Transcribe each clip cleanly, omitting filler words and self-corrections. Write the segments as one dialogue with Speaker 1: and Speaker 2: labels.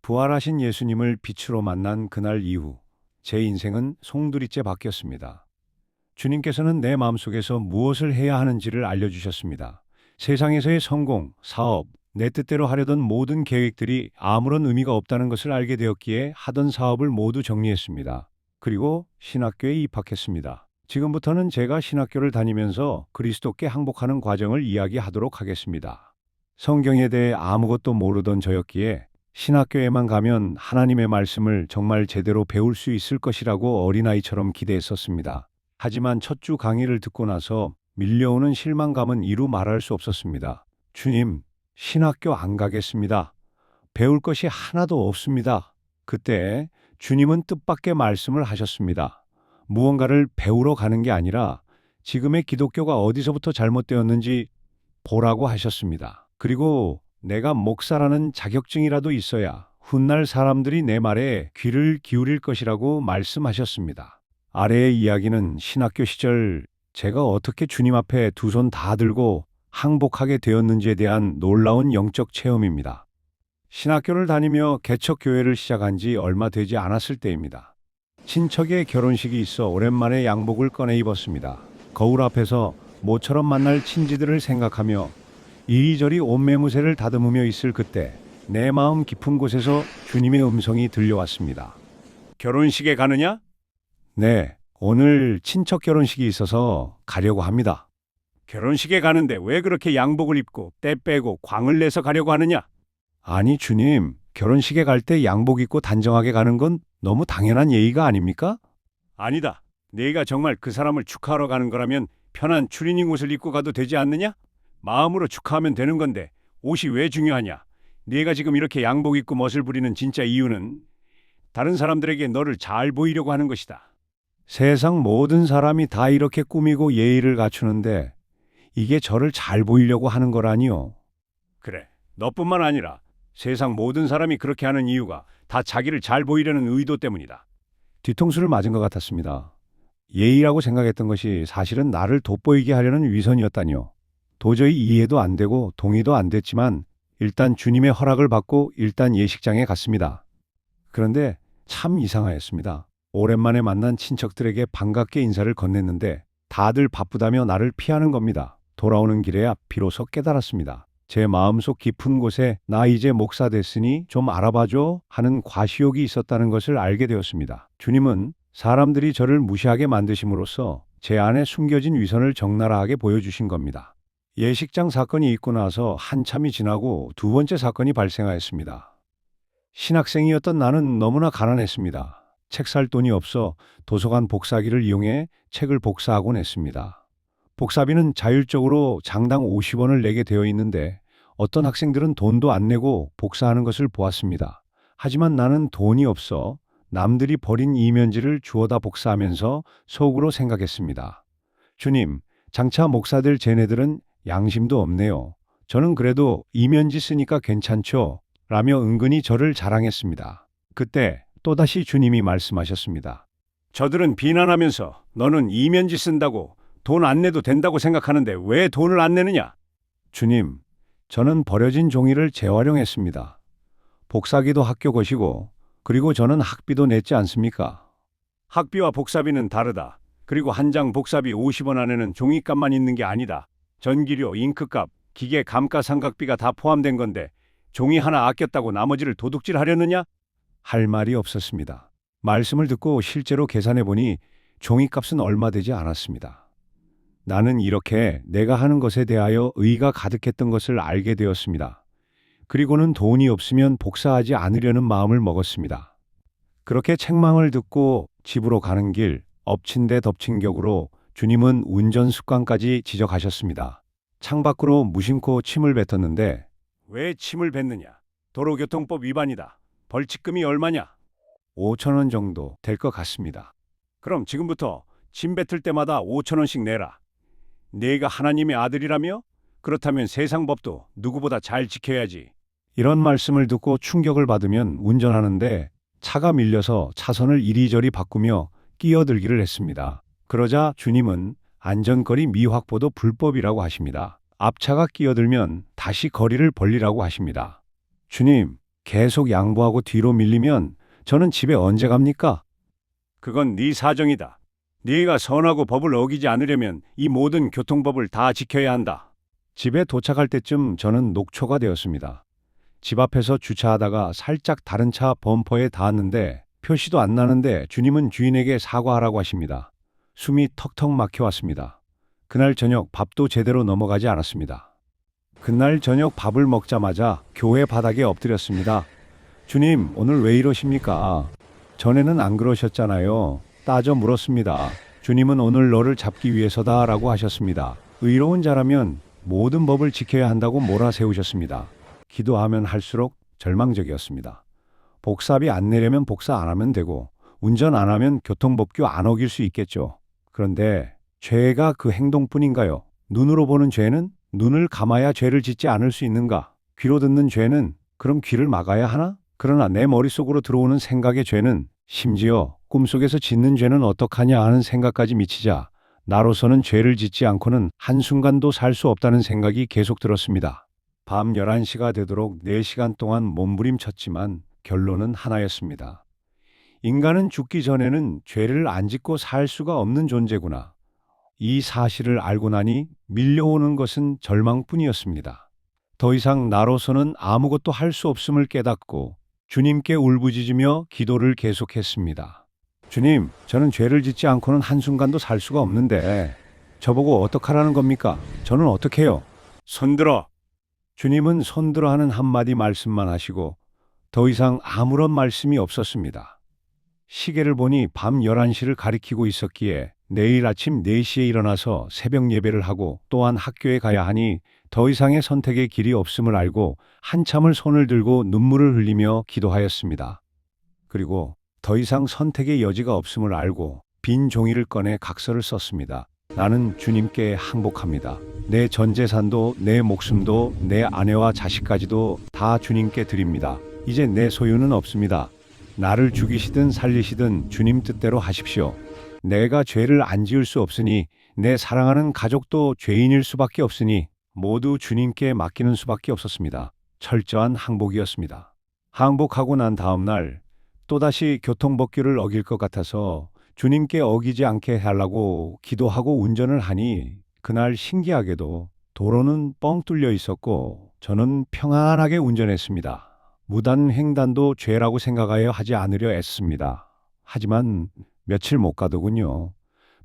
Speaker 1: 부활하신 예수님을 빛으로 만난 그날 이후 제 인생은 송두리째 바뀌었습니다. 주님께서는 내 마음속에서 무엇을 해야 하는지를 알려주셨습니다. 세상에서의 성공, 사업, 내 뜻대로 하려던 모든 계획들이 아무런 의미가 없다는 것을 알게 되었기에 하던 사업을 모두 정리했습니다. 그리고 신학교에 입학했습니다. 지금부터는 제가 신학교를 다니면서 그리스도께 항복하는 과정을 이야기하도록 하겠습니다. 성경에 대해 아무것도 모르던 저였기에 신학교에만 가면 하나님의 말씀을 정말 제대로 배울 수 있을 것이라고 어린아이처럼 기대했었습니다. 하지만 첫 주 강의를 듣고 나서 밀려오는 실망감은 이루 말할 수 없었습니다. 주님, 신학교 안 가겠습니다. 배울 것이 하나도 없습니다. 그때 주님은 뜻밖의 말씀을 하셨습니다. 무언가를 배우러 가는 게 아니라 지금의 기독교가 어디서부터 잘못되었는지 보라고 하셨습니다. 그리고 내가 목사라는 자격증이라도 있어야 훗날 사람들이 내 말에 귀를 기울일 것이라고 말씀하셨습니다. 아래의 이야기는 신학교 시절 제가 어떻게 주님 앞에 두 손 다 들고 항복하게 되었는지에 대한 놀라운 영적 체험입니다. 신학교를 다니며 개척교회를 시작한 지 얼마 되지 않았을 때입니다. 친척의 결혼식이 있어 오랜만에 양복을 꺼내 입었습니다. 거울 앞에서 모처럼 만날 친지들을 생각하며 이리저리 옷매무새를 다듬으며 있을 그때 내 마음 깊은 곳에서 주님의 음성이 들려왔습니다. 결혼식에 가느냐? 네, 오늘 친척 결혼식이 있어서 가려고 합니다. 결혼식에 가는데 왜 그렇게 양복을 입고 때 빼고 광을 내서 가려고 하느냐? 아니 주님, 결혼식에 갈 때 양복 입고 단정하게 가는 건 너무 당연한 예의가 아닙니까? 아니다. 네가 정말 그 사람을 축하하러 가는 거라면 편한 추리닝 옷을 입고 가도 되지 않느냐? 마음으로 축하하면 되는 건데 옷이 왜 중요하냐? 네가 지금 이렇게 양복 입고 멋을 부리는 진짜 이유는 다른 사람들에게 너를 잘 보이려고 하는 것이다. 세상 모든 사람이 다 이렇게 꾸미고 예의를 갖추는데 이게 저를 잘 보이려고 하는 거라니요. 그래, 너뿐만 아니라 세상 모든 사람이 그렇게 하는 이유가 다 자기를 잘 보이려는 의도 때문이다. 뒤통수를 맞은 것 같았습니다. 예의라고 생각했던 것이 사실은 나를 돋보이게 하려는 위선이었다니요. 도저히 이해도 안 되고 동의도 안 됐지만 일단 주님의 허락을 받고 일단 예식장에 갔습니다. 그런데 참 이상하였습니다. 오랜만에 만난 친척들에게 반갑게 인사를 건넸는데 다들 바쁘다며 나를 피하는 겁니다. 돌아오는 길에야 비로소 깨달았습니다. 제 마음속 깊은 곳에 나 이제 목사 됐으니 좀 알아봐줘 하는 과시욕이 있었다는 것을 알게 되었습니다. 주님은 사람들이 저를 무시하게 만드심으로써 제 안에 숨겨진 위선을 적나라하게 보여주신 겁니다. 예식장 사건이 있고 나서 한참이 지나고 두 번째 사건이 발생하였습니다. 신학생이었던 나는 너무나 가난했습니다. 책 살 돈이 없어 도서관 복사기를 이용해 책을 복사하곤 했습니다. 복사비는 자율적으로 장당 50원을 내게 되어 있는데 어떤 학생들은 돈도 안 내고 복사하는 것을 보았습니다. 하지만 나는 돈이 없어 남들이 버린 이면지를 주워다 복사하면서 속으로 생각했습니다. 주님, 장차 목사들 쟤네들은 양심도 없네요. 저는 그래도 이면지 쓰니까 괜찮죠? 라며 은근히 저를 자랑했습니다. 그때 또다시 주님이 말씀하셨습니다. 저들은 비난하면서 너는 이면지 쓴다고 돈 안 내도 된다고 생각하는데 왜 돈을 안 내느냐? 주님, 저는 버려진 종이를 재활용했습니다. 복사기도 학교 것이고 그리고 저는 학비도 냈지 않습니까? 학비와 복사비는 다르다. 그리고 한 장 복사비 50원 안에는 종이값만 있는 게 아니다. 전기료, 잉크값, 기계 감가상각비가 다 포함된 건데 종이 하나 아꼈다고 나머지를 도둑질하려느냐? 할 말이 없었습니다. 말씀을 듣고 실제로 계산해 보니 종이값은 얼마 되지 않았습니다. 나는 이렇게 내가 하는 것에 대하여 의가 가득했던 것을 알게 되었습니다. 그리고는 돈이 없으면 복사하지 않으려는 마음을 먹었습니다. 그렇게 책망을 듣고 집으로 가는 길, 엎친 데 덮친 격으로 주님은 운전 습관까지 지적하셨습니다. 창밖으로 무심코 침을 뱉었는데 왜 침을 뱉느냐? 도로교통법 위반이다. 벌칙금이 얼마냐? 5천 원 정도 될 것 같습니다. 그럼 지금부터 침 뱉을 때마다 5천 원씩 내라. 네가 하나님의 아들이라며? 그렇다면 세상 법도 누구보다 잘 지켜야지. 이런 말씀을 듣고 충격을 받으면 운전하는데 차가 밀려서 차선을 이리저리 바꾸며 끼어들기를 했습니다. 그러자 주님은 안전거리 미확보도 불법이라고 하십니다. 앞차가 끼어들면 다시 거리를 벌리라고 하십니다. 주님, 계속 양보하고 뒤로 밀리면 저는 집에 언제 갑니까? 그건 네 사정이다. 네가 선하고 법을 어기지 않으려면 이 모든 교통법을 다 지켜야 한다. 집에 도착할 때쯤 저는 녹초가 되었습니다. 집 앞에서 주차하다가 살짝 다른 차 범퍼에 닿았는데 표시도 안 나는데 주님은 주인에게 사과하라고 하십니다. 숨이 턱턱 막혀왔습니다. 그날 저녁 밥도 제대로 넘어가지 않았습니다. 그날 저녁 밥을 먹자마자 교회 바닥에 엎드렸습니다. 주님, 오늘 왜 이러십니까? 전에는 안 그러셨잖아요. 따져 물었습니다. 주님은 오늘 너를 잡기 위해서다라고 하셨습니다. 의로운 자라면 모든 법을 지켜야 한다고 몰아세우셨습니다. 기도하면 할수록 절망적이었습니다. 복사비 안 내려면 복사 안 하면 되고 운전 안 하면 교통법규 안 어길 수 있겠죠. 그런데 죄가 그 행동뿐인가요? 눈으로 보는 죄는 눈을 감아야 죄를 짓지 않을 수 있는가? 귀로 듣는 죄는 그럼 귀를 막아야 하나? 그러나 내 머릿속으로 들어오는 생각의 죄는 심지어 꿈속에서 짓는 죄는 어떡하냐 하는 생각까지 미치자 나로서는 죄를 짓지 않고는 한순간도 살 수 없다는 생각이 계속 들었습니다. 밤 11시가 되도록 4시간 동안 몸부림쳤지만 결론은 하나였습니다. 인간은 죽기 전에는 죄를 안 짓고 살 수가 없는 존재구나. 이 사실을 알고 나니 밀려오는 것은 절망뿐이었습니다. 더 이상 나로서는 아무것도 할 수 없음을 깨닫고 주님께 울부짖으며 기도를 계속했습니다. 주님, 저는 죄를 짓지 않고는 한순간도 살 수가 없는데 저보고 어떡하라는 겁니까? 저는 어떡해요? 손들어! 주님은 손들어 하는 한마디 말씀만 하시고 더 이상 아무런 말씀이 없었습니다. 시계를 보니 밤 11시를 가리키고 있었기에 내일 아침 4시에 일어나서 새벽 예배를 하고 또한 학교에 가야 하니 더 이상의 선택의 길이 없음을 알고 한참을 손을 들고 눈물을 흘리며 기도하였습니다. 그리고 더 이상 선택의 여지가 없음을 알고 빈 종이를 꺼내 각서를 썼습니다. 나는 주님께 항복합니다. 내 전 재산도 내 목숨도 내 아내와 자식까지도 다 주님께 드립니다. 이제 내 소유는 없습니다. 나를 죽이시든 살리시든 주님 뜻대로 하십시오. 내가 죄를 안 지을 수 없으니 내 사랑하는 가족도 죄인일 수밖에 없으니 모두 주님께 맡기는 수밖에 없었습니다. 철저한 항복이었습니다. 항복하고 난 다음 날 또다시 교통법규를 어길 것 같아서 주님께 어기지 않게 하려고 기도하고 운전을 하니 그날 신기하게도 도로는 뻥 뚫려 있었고 저는 평안하게 운전했습니다. 무단횡단도 죄라고 생각하여 하지 않으려 애썼습니다. 하지만 며칠 못 가더군요.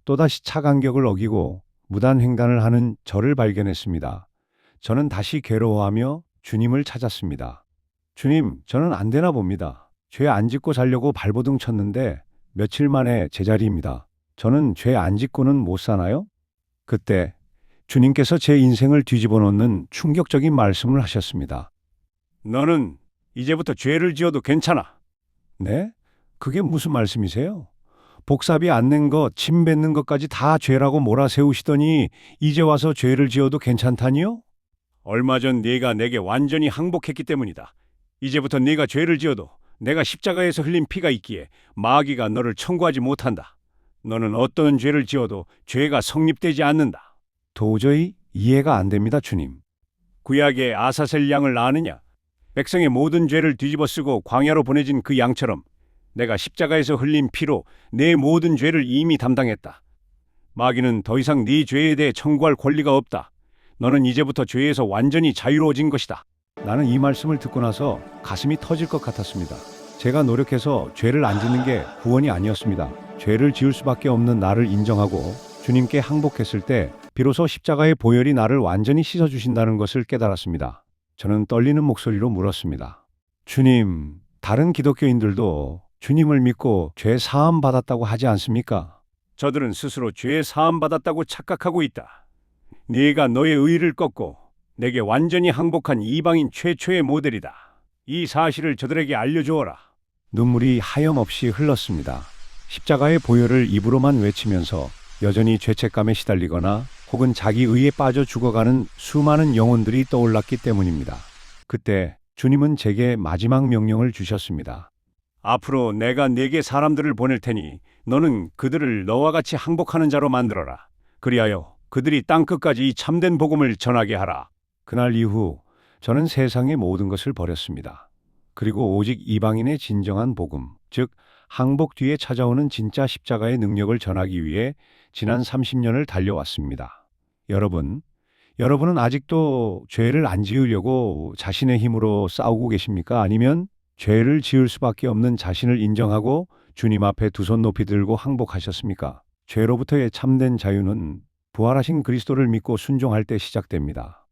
Speaker 1: 또다시 차 간격을 어기고 무단횡단을 하는 저를 발견했습니다. 저는 다시 괴로워하며 주님을 찾았습니다. 주님, 저는 안 되나 봅니다. 죄 안 짓고 살려고 발버둥 쳤는데 며칠 만에 제자리입니다. 저는 죄 안 짓고는 못 사나요? 그때 주님께서 제 인생을 뒤집어 놓는 충격적인 말씀을 하셨습니다. 너는 이제부터 죄를 지어도 괜찮아. 네? 그게 무슨 말씀이세요? 복사비 안 낸 거, 침 뱉는 것까지 다 죄라고 몰아세우시더니 이제 와서 죄를 지어도 괜찮다니요? 얼마 전 네가 내게 완전히 항복했기 때문이다. 이제부터 네가 죄를 지어도 내가 십자가에서 흘린 피가 있기에 마귀가 너를 청구하지 못한다. 너는 어떤 죄를 지어도 죄가 성립되지 않는다. 도저히 이해가 안 됩니다, 주님. 구약의 아사셀 양을 아느냐? 백성의 모든 죄를 뒤집어 쓰고 광야로 보내진 그 양처럼 내가 십자가에서 흘린 피로 내 모든 죄를 이미 담당했다. 마귀는 더 이상 네 죄에 대해 청구할 권리가 없다. 너는 이제부터 죄에서 완전히 자유로워진 것이다. 나는 이 말씀을 듣고 나서 가슴이 터질 것 같았습니다. 제가 노력해서 죄를 안 짓는 게 구원이 아니었습니다. 죄를 지을 수밖에 없는 나를 인정하고 주님께 항복했을 때 비로소 십자가의 보혈이 나를 완전히 씻어주신다는 것을 깨달았습니다. 저는 떨리는 목소리로 물었습니다. 주님, 다른 기독교인들도 주님을 믿고 죄 사함 받았다고 하지 않습니까? 저들은 스스로 죄 사함 받았다고 착각하고 있다. 네가 너의 의의를 꺾고 내게 완전히 항복한 이방인 최초의 모델이다. 이 사실을 저들에게 알려주어라. 눈물이 하염없이 흘렀습니다. 십자가의 보혈을 입으로만 외치면서 여전히 죄책감에 시달리거나 혹은 자기 의에 빠져 죽어가는 수많은 영혼들이 떠올랐기 때문입니다. 그때 주님은 제게 마지막 명령을 주셨습니다. 앞으로 내가 네게 사람들을 보낼 테니 너는 그들을 너와 같이 항복하는 자로 만들어라. 그리하여 그들이 땅끝까지 이 참된 복음을 전하게 하라. 그날 이후 저는 세상의 모든 것을 버렸습니다. 그리고 오직 이방인의 진정한 복음, 즉 항복 뒤에 찾아오는 진짜 십자가의 능력을 전하기 위해 지난 30년을 달려왔습니다. 여러분은 아직도 죄를 안 지으려고 자신의 힘으로 싸우고 계십니까? 아니면 죄를 지을 수밖에 없는 자신을 인정하고 주님 앞에 두 손 높이 들고 항복하셨습니까? 죄로부터의 참된 자유는 부활하신 그리스도를 믿고 순종할 때 시작됩니다.